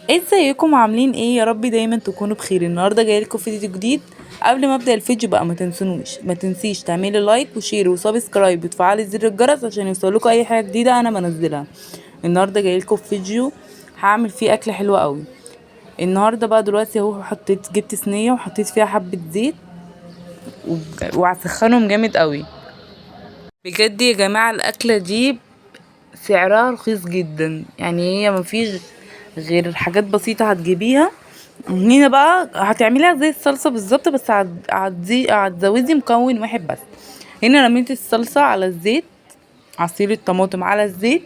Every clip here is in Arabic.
ازيكم عاملين ايه؟ يا رب دايما تكونوا بخير. النهارده جايلكم فيديو جديد. قبل ما ابدا الفيديو بقى ما تنسيش تعملي لايك وشير وسبسكرايب وتفعلي زر الجرس عشان يوصلكوا اي حاجه جديده انا بنزلها. النهارده جايلكم في فيديو هعمل فيه اكله حلوه قوي. النهارده بقى دلوقتي اهو جبت صينيه وحطيت فيها حبه زيت وهسخنهم جامد قوي. بجد يا جماعه الاكله دي سعرها رخيص جدا، يعني هي مفيش غير حاجات بسيطة هتجيبيها. هنا بقى هتعمليها زي الصلصة بالظبط، بس هتزودي مكون واحد بس. هنا رميت الصلصة على الزيت، عصير الطماطم على الزيت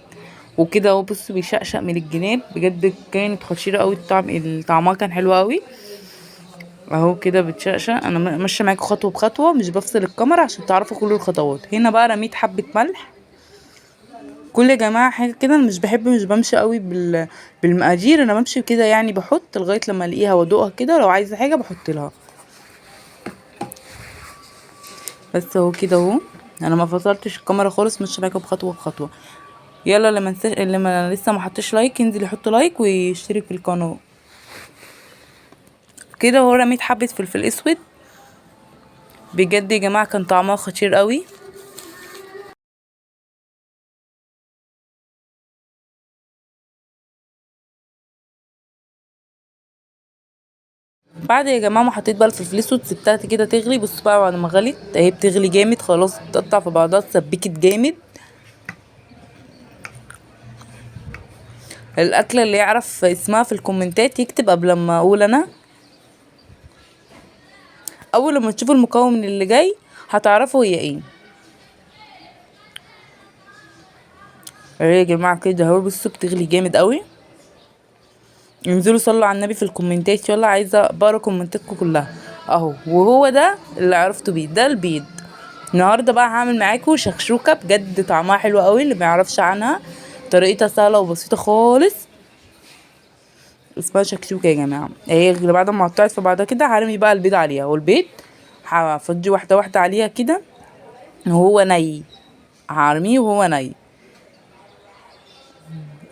وكده اهو. بصوا بيشقشق من الجناب، بجد كانت خطيرة قوي. طعمها كان حلو قوي اهو كده بتشقشق. انا ماشيه معاكم خطوه بخطوه، مش بفصل الكاميرا عشان تعرفوا كل الخطوات. هنا بقى رميت حبه ملح. كل يا جماعه حاجه كده، انا مش بمشي قوي بالمقادير. انا بمشي كده يعني، بحط لغايه لما الاقيها وادوقها كده، لو عايزه حاجه بحط لها. بس اهو كده اهو، انا ما فصلتش الكاميرا خالص، ماشيه معاكم بخطوه بخطوه. يلا اللي ما لسه ما حطش لايك ينزل يحط لايك ويشترك في القناه. كده اهو رميت حبه فلفل اسود. بجد يا جماعه كان طعمها خطير قوي. بعد يا جماعه ما حطيت بقى الفلفل الاسود سبتها كده تغلي. بصوا بقى بعد ما غلت اهي بتغلي جامد خلاص، بتقطع في بعضها، اتسبكت جامد. الاكله اللي يعرف اسمها في الكومنتات يكتب قبل ما اقول انا. اول لما تشوفوا المكون اللي جاي هتعرفوا هي ايه. اهي يا جماعه كده اهو، بصوا بتغلي جامد قوي. انزلوا صلوا على النبي في الكومنتات، يلا عايزه بقرا كومنتاتكم كلها اهو. وهو ده اللي عرفتوا بيه، ده البيض. النهارده بقى هعمل معاكم شكشوكه، بجد طعمها حلو قوي اللي ما يعرفش عنها. طريقتها سهله وبسيطه خالص. اسمها شكشوكه يا جماعه. اهي بعد ما قطعت في بعضها كده هرمي بقى البيض عليها، والبيض هفضي واحده واحده عليها كده وهو ني. هرميه وهو ني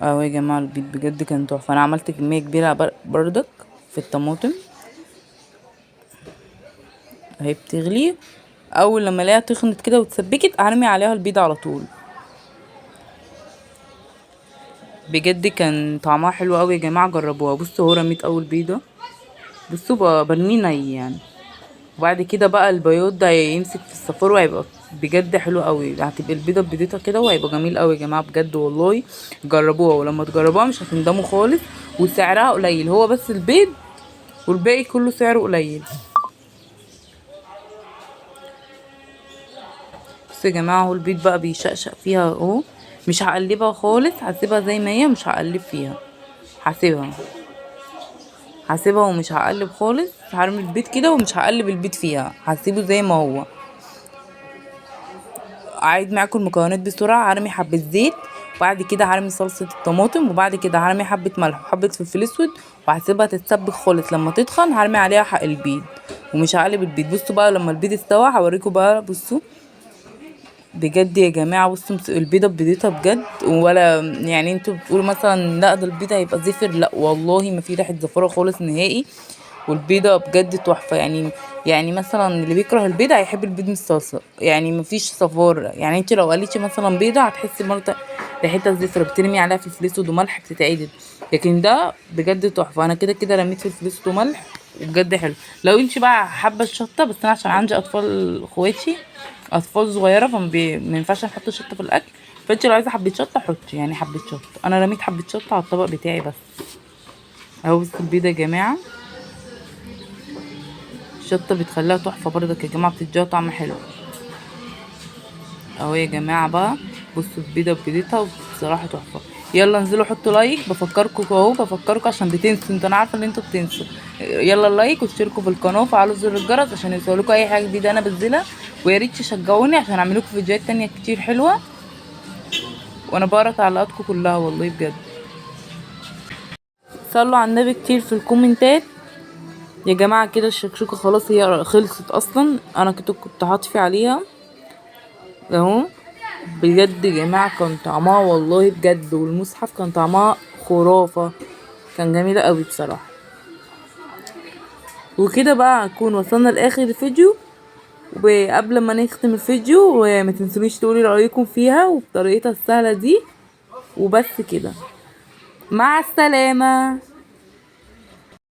اهو يا جماعه. البيض بجد كان تحفه. انا عملت كميه كبيره بردك في الطماطم اهي بتغلي. اول لما الاقيها تخنت كده واتسبكت هرمي عليها البيض على طول. بجد كان طعمها حلو قوي يا جماعه، جربوها. بصوا اهو رميت اول بيضه. بصوا برميه ني يعني. وبعد كده بقى البياض ده يمسك في الصفار وهيبقى بجد حلو قوي. هتبقى البيضه ببيضتها كده وهيبقى جميل قوي يا جماعه بجد والله. جربوها، ولما تجربوها مش هتندموا خالص. وسعرها قليل، هو بس البيض والباقي كله سعره قليل. بصوا يا جماعه اهو البيض بقى بيشقشق فيها اهو. مش هقلبها خالص، هسيبها زي ما هي، مش هقلب فيها. هسيبها ومش هقلب خالص. هرمي البيض كده ومش هقلب البيض فيها، هسيبه زي ما هو. اعيد معاكم المكونات بسرعه. هرمي حبه زيت، وبعد كده هرمي صلصه الطماطم، وبعد كده هرمي حبه ملح وحبه فلفل اسود، وهسيبها تتسبك خالص. لما تتخن هرمي عليها حق البيض ومش هقلب البيض. بصوا بقى لما البيض استوى هوريكم بقى. بصوا بجد يا جماعه، بصوا البيضه ببيضتها بجد. ولا يعني انتوا بتقولوا مثلا لا ده البيضه هيبقى زفر، لا والله ما في ريحه زفاره خالص نهائي. والبيضه بجد تحفه يعني. يعني مثلا اللي بيكره البيضه هيحب البيض من الصلصه، يعني مفيش صفار. يعني انت لو قليتي مثلا بيضه هتحسي برضه ريحتها زفره، بترمي عليها فلفل اسود وملح بتتعدل. لكن ده بجد تحفه. انا كده كده رميت فلفل اسود وملح وبجد حلو. لو انت بقى حابه الشطه، بس انا عشان عندي اطفال اخواتي اطفال صغيره ما ينفعش نحط شطه في الاكل. فانت لو عايزه حبه شطه حطي، يعني حبه شطه. انا رميت حبه شطه على الطبق بتاعي بس. اهو بصوا البيضه يا جماعه، الشطه بتخليها تحفه برضك يا جماعه، بتديها طعم حلو اهو يا جماعه بقى. بصوا البيضه ببيضتها بصراحه تحفه. يلا انزلوا حطوا لايك، بفكركم اهو، بفكركم عشان بتنسوا. انتوا انا عارفه ان انتوا بتنسوا. يلا اللايك واشتركوا في القناه وفعلوا زر الجرس عشان يوصلكوا اي حاجه جديده انا بنزلها. ويا ريت تشجعوني عشان اعمل لكم فيديوهات تانية كتير حلوه. وانا بقرا تعليقاتكم كلها والله بجد. صلوا على النبي كتير في الكومنتات يا جماعه. كده الشكشوكه خلاص هي خلصت اصلا. انا كنت هطفي عليها اهو. بجد يا جماعه كان طعمها والله بجد، والمصحف كان طعمها خرافه. كان جميل قوي بصراحة. وكده بقى نكون وصلنا لاخر الفيديو. وقبل ما نختم الفيديو ما تنسونيش تقولي رأيكم فيها وبطريقتها السهلة دي. وبس كده، مع السلامة.